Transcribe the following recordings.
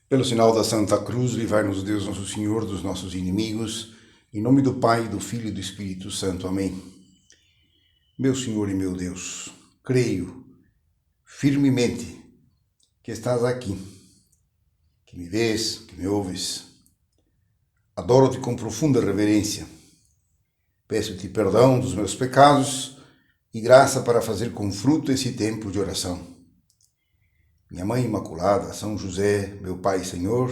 Pelo sinal da Santa Cruz, livrai-nos Deus nosso Senhor dos nossos inimigos, em nome do Pai, do Filho e do Espírito Santo. Amém. Meu Senhor e meu Deus, creio firmemente que estás aqui, que me vês, que me ouves. Adoro-te com profunda reverência. Peço-te perdão dos meus pecados e graça para fazer com fruto esse tempo de oração. Minha Mãe Imaculada, São José, meu Pai e Senhor,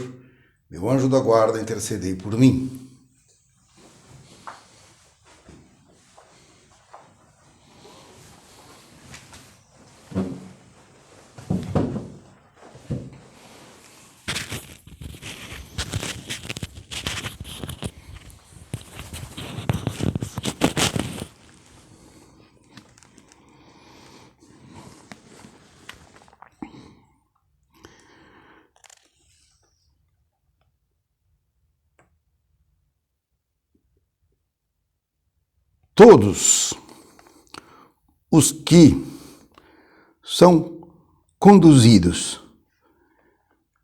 meu anjo da guarda, intercedei por mim. Todos os que são conduzidos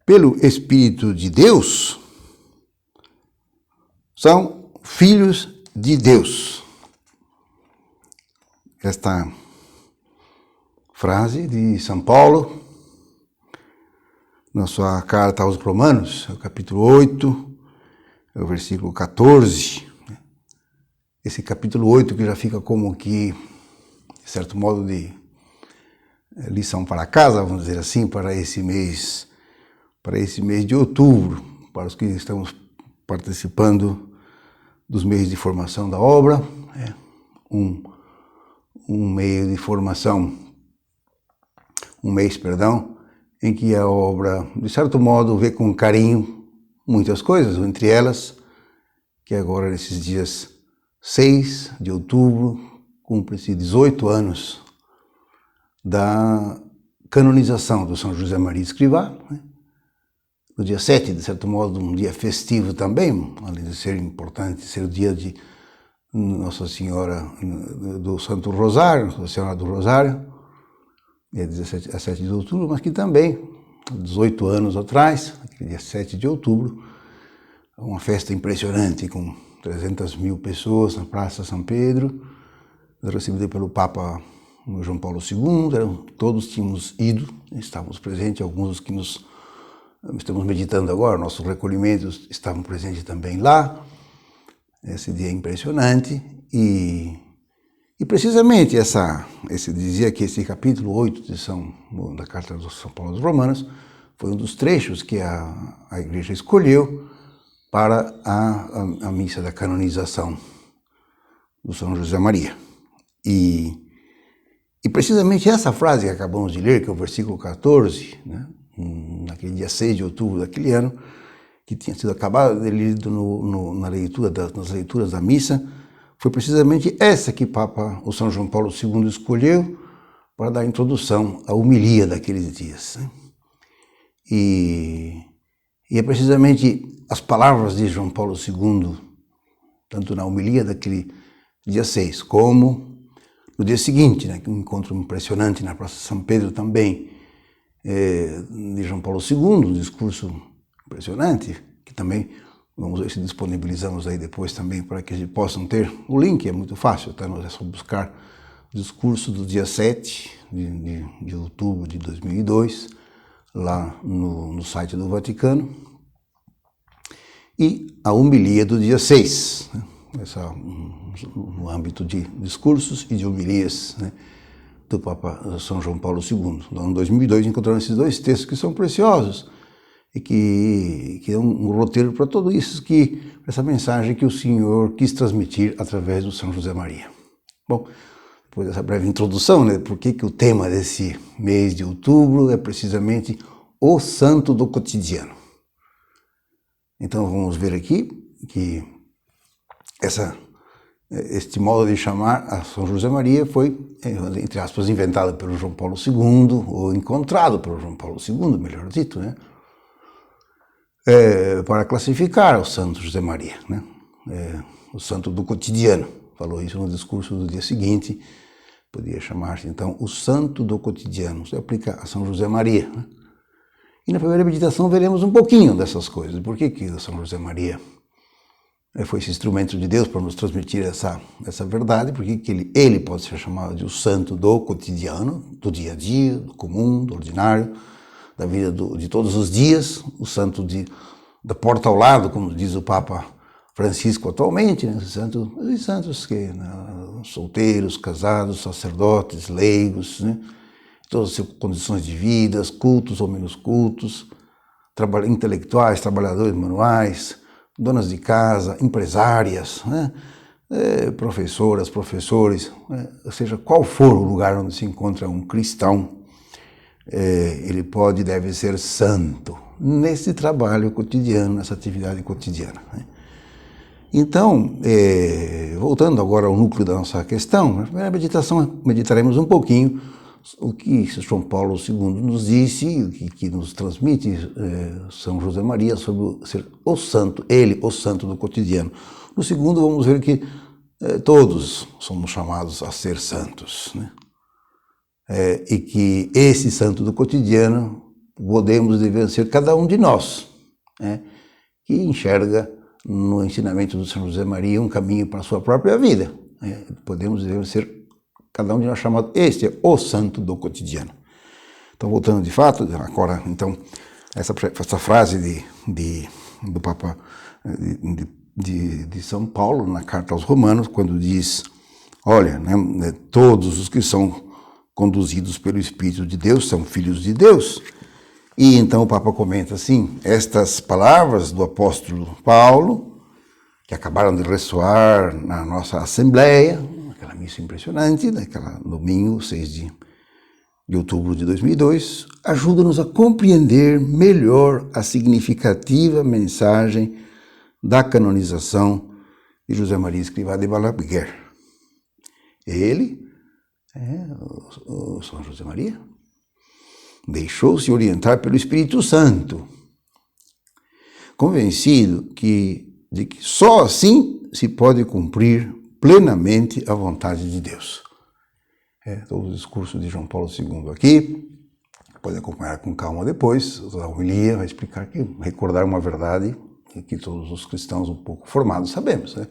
pelo Espírito de Deus são filhos de Deus. Esta frase de São Paulo, na sua carta aos Romanos, no capítulo 8, o versículo 14. Esse capítulo 8 que já fica como que, de certo modo, de lição para casa, vamos dizer assim, para esse mês de outubro, para os que estamos participando dos meios de formação da obra, um mês, em que a obra, de certo modo, vê com carinho muitas coisas, entre elas, que agora nesses dias 6 de outubro, cumpre-se 18 anos da canonização do São José Maria Escrivá. No dia 7, de certo modo, um dia festivo também, além de ser importante, ser o dia de Nossa Senhora do Santo Rosário, Nossa Senhora do Rosário, dia 17 a 7 de outubro, mas que também, 18 anos atrás, dia 7 de outubro, uma festa impressionante com 300.000 pessoas na Praça São Pedro, recebida pelo Papa João Paulo II, todos tínhamos ido, estávamos presentes, alguns que estamos meditando agora, nossos recolhimentos estavam presentes também lá, esse dia é impressionante, e precisamente dizia que esse capítulo 8 da Carta de São Paulo aos Romanos foi um dos trechos que a Igreja escolheu para a missa da canonização do São José Maria. E precisamente essa frase que acabamos de ler, que é o versículo 14, né, naquele dia 6 de outubro daquele ano, que tinha sido acabado de lido nas leituras da missa, foi precisamente essa que o São João Paulo II escolheu para dar introdução à homilia daqueles dias. Né? E é precisamente as palavras de João Paulo II, tanto na homilia daquele dia 6, como no dia seguinte, né, um encontro impressionante na Praça São Pedro também, de João Paulo II, um discurso impressionante, que também vamos ver se disponibilizamos aí depois também para que eles possam ter o link, é muito fácil, tá? É só buscar o discurso do dia 7 de outubro de 2002, lá no site do Vaticano, e a homilia do dia 6, né? No âmbito de discursos e de homilias, né, do Papa São João Paulo II. Então, em 2002 encontramos esses dois textos que são preciosos e que é um roteiro para tudo isso, essa mensagem que o Senhor quis transmitir através do São José Maria. Bom, depois dessa breve introdução, né, por que o tema desse mês de outubro é precisamente o santo do cotidiano. Então vamos ver aqui que este modo de chamar a São José Maria foi, entre aspas, inventado pelo João Paulo II, ou encontrado pelo João Paulo II, melhor dito, né? Para classificar o Santo José Maria, né? O santo do cotidiano. Falou isso no discurso do dia seguinte, podia chamar-se então o santo do cotidiano. Isso aplica a São José Maria, né? E na primeira meditação veremos um pouquinho dessas coisas. Por que o São José Maria foi esse instrumento de Deus para nos transmitir essa verdade? Por que ele pode ser chamado de o santo do cotidiano, do dia a dia, do comum, do ordinário, da vida de todos os dias, o santo da porta ao lado, como diz o Papa Francisco atualmente, né? Os santos que, solteiros, casados, sacerdotes, leigos, né? Todas as condições de vida, cultos ou menos cultos, intelectuais, trabalhadores manuais, donas de casa, empresárias, né? Professoras, professores, né? Ou seja, qual for o lugar onde se encontra um cristão, ele pode e deve ser santo nesse trabalho cotidiano, nessa atividade cotidiana, né? Então, voltando agora ao núcleo da nossa questão, na primeira meditação meditaremos um pouquinho o que João Paulo II nos disse, o que nos transmite São José Maria sobre ser o santo, ele, o santo do cotidiano. No segundo, vamos ver que todos somos chamados a ser santos, né? E que esse santo do cotidiano podemos e devemos ser cada um de nós, né? Que enxerga no ensinamento do São José Maria um caminho para a sua própria vida, né? Podemos e devemos ser cada um de nós chamado, este é o santo do cotidiano. Então, voltando de fato, agora, então, essa frase do Papa de São Paulo, na carta aos Romanos, quando diz, olha, né, todos os que são conduzidos pelo Espírito de Deus são filhos de Deus. E então o Papa comenta assim, estas palavras do apóstolo Paulo, que acabaram de ressoar na nossa Assembleia, aquela missa impressionante, daquela domingo, 6 de outubro de 2002, ajuda-nos a compreender melhor a significativa mensagem da canonização de José Maria Escrivá de Balaguer. Ele, o São José Maria, deixou-se orientar pelo Espírito Santo, convencido de que só assim se pode cumprir plenamente a vontade de Deus. Todo o discurso de João Paulo II aqui, pode acompanhar com calma depois, a homilia vai explicar que recordar uma verdade que todos os cristãos um pouco formados sabemos, né?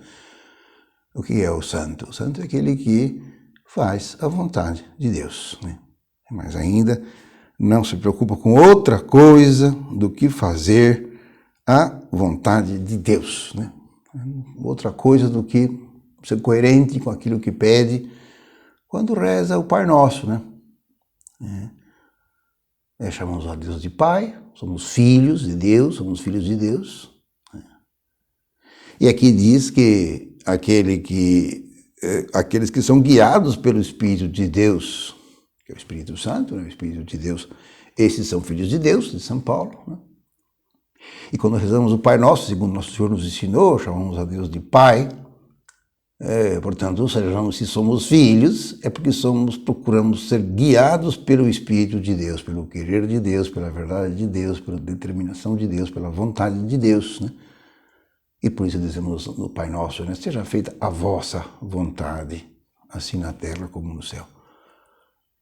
O que é o santo? O santo é aquele que faz a vontade de Deus, né? Mas ainda não se preocupa com outra coisa do que fazer a vontade de Deus, né? Outra coisa do que ser coerente com aquilo que pede quando reza o Pai Nosso, né? Chamamos a Deus de Pai, somos filhos de Deus, somos filhos de Deus. E aqui diz que aqueles que são guiados pelo Espírito de Deus, que é o Espírito Santo, né? O Espírito de Deus, esses são filhos de Deus, de São Paulo, né? E quando rezamos o Pai Nosso, segundo Nosso Senhor nos ensinou, chamamos a Deus de Pai. Portanto, se somos filhos, é porque procuramos ser guiados pelo Espírito de Deus, pelo querer de Deus, pela verdade de Deus, pela determinação de Deus, pela vontade de Deus, né? E por isso dizemos no Pai Nosso, né? Seja feita a vossa vontade, assim na terra como no céu.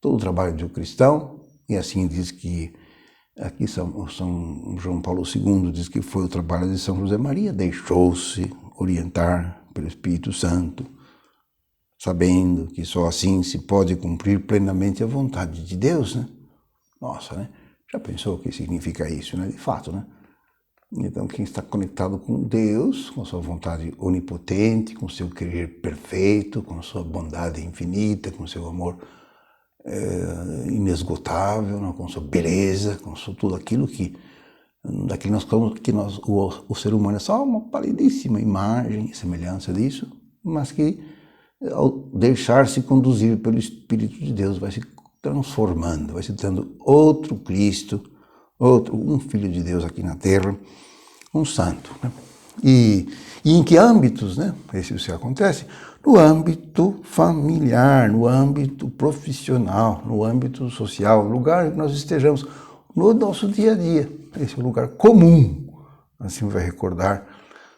Todo o trabalho de um cristão, e assim diz que aqui São João Paulo II diz que foi o trabalho de São José Maria, deixou-se orientar pelo Espírito Santo, sabendo que só assim se pode cumprir plenamente a vontade de Deus, né? Nossa, né? Já pensou o que significa isso, né? De fato, né? Então, quem está conectado com Deus, com sua vontade onipotente, com seu querer perfeito, com sua bondade infinita, com seu amor inesgotável, né? Com sua beleza, com tudo aquilo que o ser humano é só uma palidíssima imagem e semelhança disso, mas que ao deixar-se conduzir pelo Espírito de Deus vai se transformando, vai se dando outro Cristo, um Filho de Deus aqui na Terra, um santo, né? E em que âmbitos, né? Isso acontece? No âmbito familiar, no âmbito profissional, no âmbito social, no lugar que nós estejamos, no nosso dia a dia. Esse é o lugar comum, assim vai recordar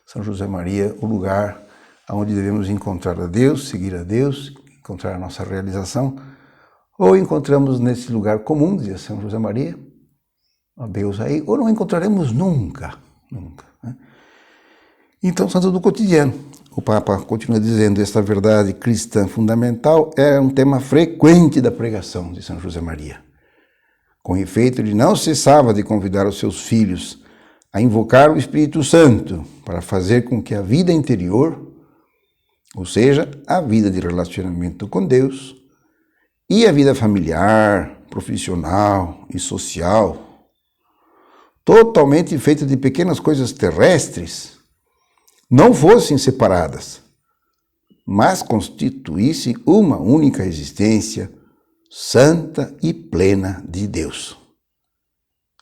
São José Maria, o lugar onde devemos encontrar a Deus, seguir a Deus, encontrar a nossa realização, ou encontramos nesse lugar comum, dizia São José Maria, a Deus aí, ou não encontraremos nunca, nunca. Né? Então, santo do cotidiano. O Papa continua dizendo, esta verdade cristã fundamental é um tema frequente da pregação de São José Maria. Com efeito, ele não cessava de convidar os seus filhos a invocar o Espírito Santo para fazer com que a vida interior, ou seja, a vida de relacionamento com Deus, e a vida familiar, profissional e social, totalmente feita de pequenas coisas terrestres, não fossem separadas, mas constituíssem uma única existência santa e plena de Deus.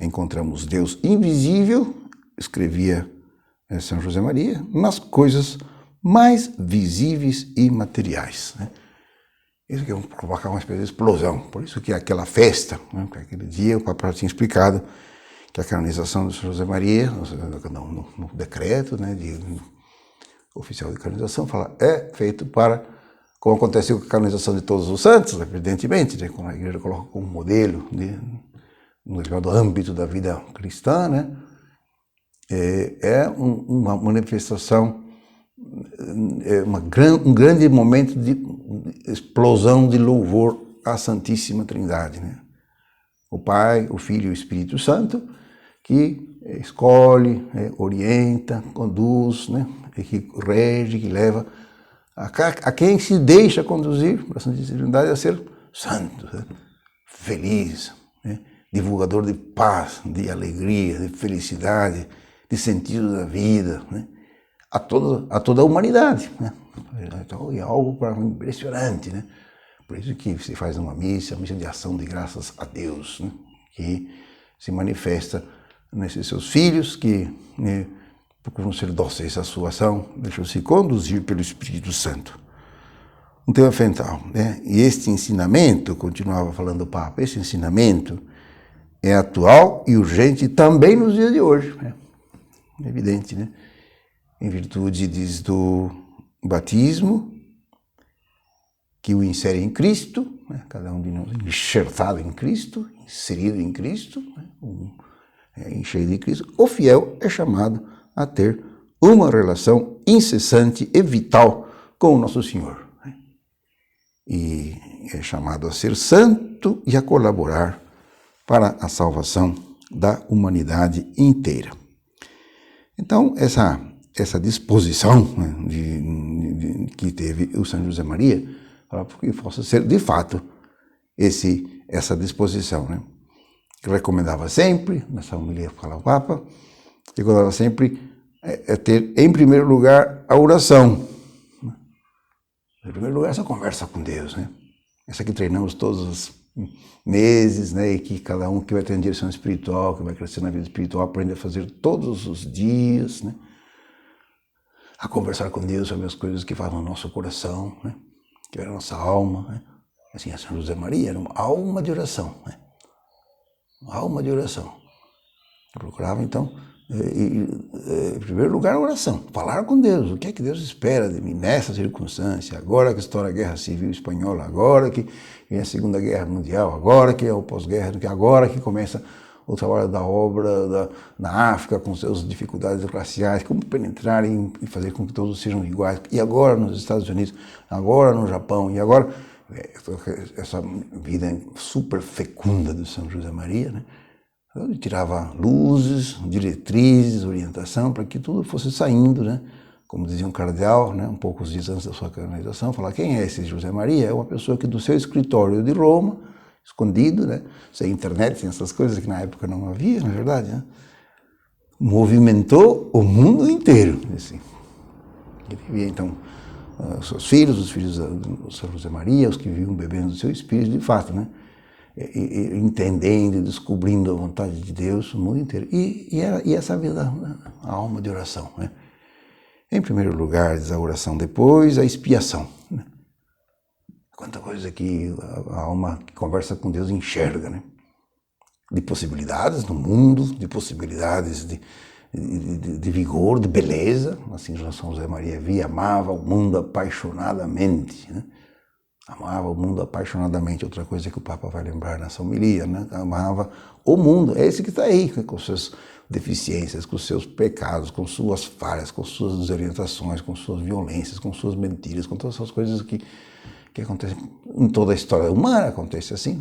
Encontramos Deus invisível, escrevia São José Maria, nas coisas mais visíveis e materiais. Né? Isso que vai provocar uma espécie de explosão. Por isso que aquela festa, né, aquele dia, o Papa tinha explicado que a canonização de São José Maria, no decreto, né, oficial de canonização, fala, é feito para, como aconteceu com a canonização de todos os santos, evidentemente, né, como a igreja coloca como modelo, no determinado âmbito da vida cristã, né, uma manifestação, um grande momento de explosão de louvor à Santíssima Trindade. Né? O Pai, o Filho e o Espírito Santo, que escolhe, orienta, conduz, né? E que rege, que leva a quem se deixa conduzir para a Santíssima Trindade a ser santo, né? Feliz, né? Divulgador de paz, de alegria, de felicidade, de sentido da vida, né? a toda a humanidade. Né? Então, é algo impressionante. Né? Por isso que se faz uma missa de ação de graças a Deus, né? Que se manifesta nesses seus filhos que procuram ser dóceis à sua ação, deixam-se conduzir pelo Espírito Santo. Um tema fundamental, né? E este ensinamento, continuava falando o Papa, esse ensinamento é atual e urgente também nos dias de hoje. Né? É evidente, né? Em virtude do batismo, que o insere em Cristo, né? Cada um de nós enxertado em Cristo, inserido em Cristo, né? Encheio de Cristo, o fiel é chamado a ter uma relação incessante e vital com o nosso Senhor. Né? E é chamado a ser santo e a colaborar para a salvação da humanidade inteira. Então, essa disposição, né, que teve o São José Maria, para que possa ser, de fato, essa disposição, né? Que recomendava sempre, nessa homilia que falava o Papa, recomendava sempre ter, em primeiro lugar, a oração. Em primeiro lugar, essa conversa com Deus, né? Essa que treinamos todos os meses, né? E que cada um que vai ter uma direção espiritual, que vai crescer na vida espiritual, aprende a fazer todos os dias, né? A conversar com Deus sobre as coisas que fazem no nosso coração, né? Que é a nossa alma, né? Assim, a São José Maria era uma alma de oração, né? Uma alma de oração. Eu procurava, então, em primeiro lugar, a oração. Falar com Deus. O que é que Deus espera de mim nessa circunstância? Agora que estoura a Guerra Civil Espanhola, agora que vem a Segunda Guerra Mundial, agora que é o pós-guerra, agora que começa o trabalho da obra na África com suas dificuldades raciais, como penetrar e fazer com que todos sejam iguais. E agora nos Estados Unidos, agora no Japão, e agora essa vida super fecunda de São José Maria, né? Ele tirava luzes, diretrizes, orientação, para que tudo fosse saindo, né? Como dizia um cardeal, né? Um poucos dias antes da sua canonização, falar, quem é esse José Maria? É uma pessoa que do seu escritório de Roma, escondido, né? Sem internet, sem essas coisas que na época não havia, na verdade, né? Movimentou o mundo inteiro. Assim. Ele via, então, os seus filhos, os filhos de São José Maria, os que viviam bebendo do seu espírito, de fato, né? Entendendo e descobrindo a vontade de Deus o mundo inteiro. E essa vida, a alma de oração, né? Em primeiro lugar, diz a oração, depois a expiação. Né? Quanta coisa que a alma que conversa com Deus enxerga, né? De possibilidades no mundo, de possibilidades de vigor, de beleza. Assim, São José Maria via, amava o mundo apaixonadamente, né? Amava o mundo apaixonadamente, outra coisa que o Papa vai lembrar nessa homilia, né? Amava o mundo, é esse que está aí, com suas deficiências, com seus pecados, com suas falhas, com suas desorientações, com suas violências, com suas mentiras, com todas essas coisas que acontecem em toda a história humana, acontece assim.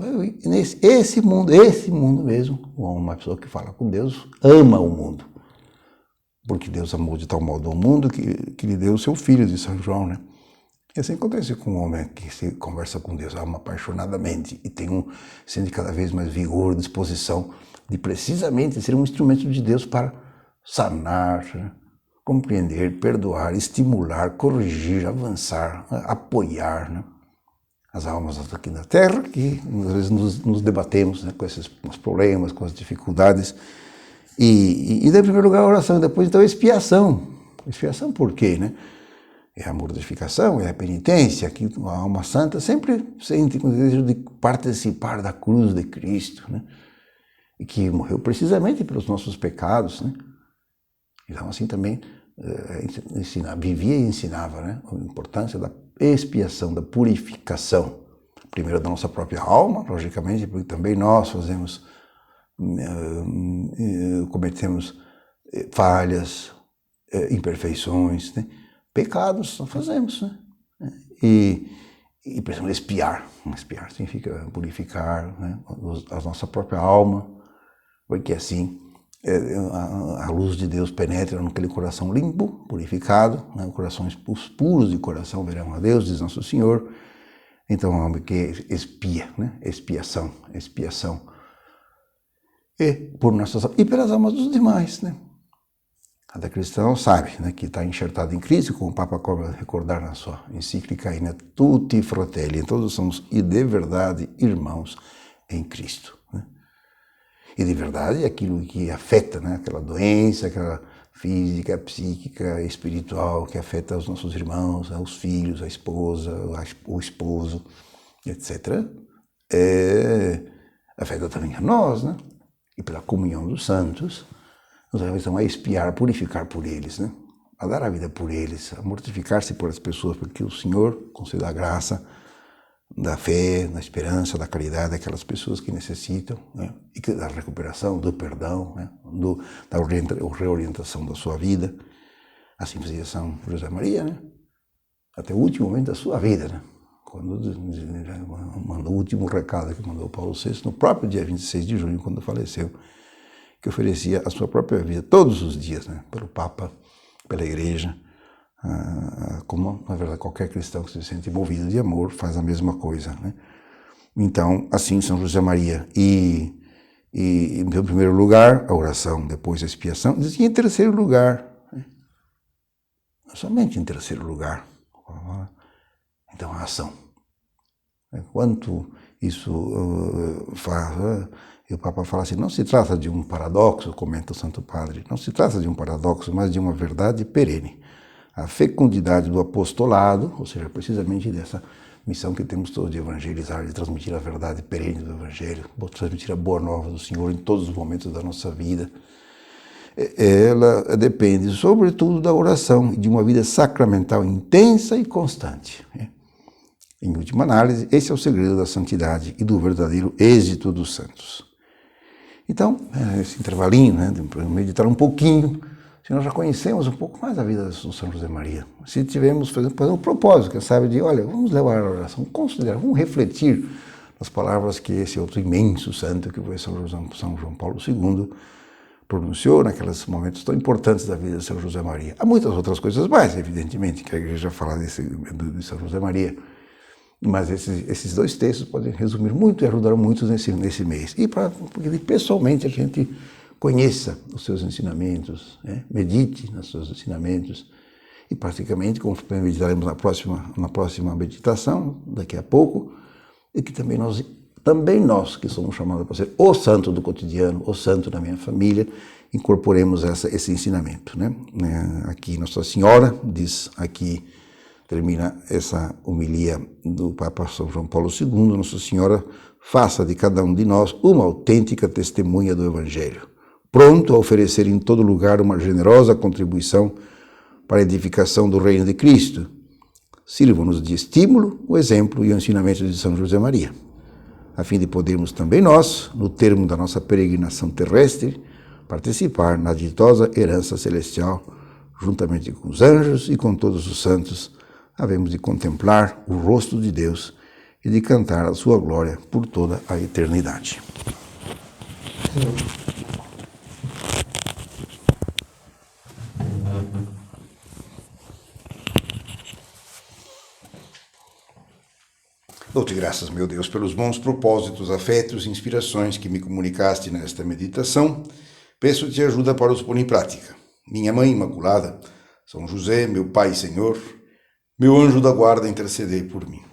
Esse mundo mesmo, uma pessoa que fala com Deus, ama o mundo. Porque Deus amou de tal modo o mundo que lhe deu o seu filho, de São João, né? E assim acontece com um homem que se conversa com Deus, ama apaixonadamente e sente cada vez mais vigor, disposição de precisamente ser um instrumento de Deus para sanar, né? Compreender, perdoar, estimular, corrigir, avançar, apoiar, né? As almas aqui na Terra, que às vezes nos debatemos, né, com esses problemas, com as dificuldades. E em primeiro lugar a oração, depois então a expiação. Expiação por quê, né? É a mortificação, é a penitência, que a alma santa sempre sente o desejo de participar da cruz de Cristo, né? E que morreu precisamente pelos nossos pecados, né? Então assim também vivia e ensinava, né, a importância da expiação, da purificação, primeiro da nossa própria alma, logicamente, porque também nós cometemos falhas, imperfeições, né? Pecados nós fazemos, né? E precisamos expiar. Expiar significa purificar, né, a nossa própria alma, porque assim a luz de Deus penetra naquele coração limpo, purificado, né? Corações puros de coração verão a Deus, diz Nosso Senhor. Então, é um homem que expia, né? Expiação. E por nossas e pelas almas dos demais, né? Cada cristão sabe, né, que está enxertado em Cristo, como o Papa cobra recordar na sua encíclica Ina Tutti Fratelli, todos somos e de verdade irmãos em Cristo, né? E de verdade aquilo que afeta, né, aquela doença, aquela física, psíquica, espiritual, que afeta os nossos irmãos, os filhos, a esposa, o esposo, etc., afeta também a nós, né? E pela comunhão dos santos, nos leva a expiar, a purificar por eles, né? A dar a vida por eles, a mortificar-se por as pessoas, porque o Senhor concede a graça da fé, da esperança, da caridade àquelas pessoas que necessitam, né? E da recuperação, do perdão, né? Da reorientação da sua vida. Assim fazia São José Maria, né? Até o último momento da sua vida, né? Quando mandou o último recado que mandou Paulo VI, no próprio dia 26 de junho, quando faleceu, que oferecia a sua própria vida todos os dias, né, pelo Papa, pela Igreja, como, na verdade, qualquer cristão que se sente envolvido de amor faz a mesma coisa, né? Então, assim, São José Maria. E em primeiro lugar, a oração, depois a expiação, e em terceiro lugar, né? Somente em terceiro lugar, então a ação. Quanto isso faz... E o Papa fala assim, não se trata de um paradoxo, comenta o Santo Padre, não se trata de um paradoxo, mas de uma verdade perene. A fecundidade do apostolado, ou seja, precisamente dessa missão que temos todos de evangelizar, de transmitir a verdade perene do Evangelho, transmitir a boa nova do Senhor em todos os momentos da nossa vida, ela depende sobretudo da oração e de uma vida sacramental intensa e constante. Em última análise, esse é o segredo da santidade e do verdadeiro êxito dos santos. Então, esse intervalinho, né, para meditar um pouquinho, se nós já conhecemos um pouco mais a vida de São José Maria, se tivermos fazer um propósito, quem sabe, de, olha, vamos levar a oração, considerar, vamos refletir nas palavras que esse outro imenso santo, que foi São João Paulo II, pronunciou naqueles momentos tão importantes da vida de São José Maria. Há muitas outras coisas mais, evidentemente, que a Igreja fala de São José Maria, mas esses dois textos podem resumir muito e ajudar muito nesse mês. E para que pessoalmente a gente conheça os seus ensinamentos, né? Medite nos seus ensinamentos. E praticamente, como meditaremos na próxima meditação, daqui a pouco, e que também nós que somos chamados para ser o santo do cotidiano, o santo da minha família, incorporemos esse ensinamento, né? Aqui Nossa Senhora diz aqui, termina essa homilia do Papa São João Paulo II, Nossa Senhora faça de cada um de nós uma autêntica testemunha do Evangelho, pronto a oferecer em todo lugar uma generosa contribuição para a edificação do reino de Cristo, sirvam-nos de estímulo o exemplo e o ensinamento de São José Maria, a fim de podermos também nós, no termo da nossa peregrinação terrestre, participar na ditosa herança celestial, juntamente com os anjos e com todos os santos, havemos de contemplar o rosto de Deus e de cantar a sua glória por toda a eternidade. Dou-te graças, meu Deus, pelos bons propósitos, afetos e inspirações que me comunicaste nesta meditação. Peço-te ajuda para os pôr em prática. Minha Mãe Imaculada, São José, meu Pai e Senhor, meu anjo da guarda, intercedei por mim.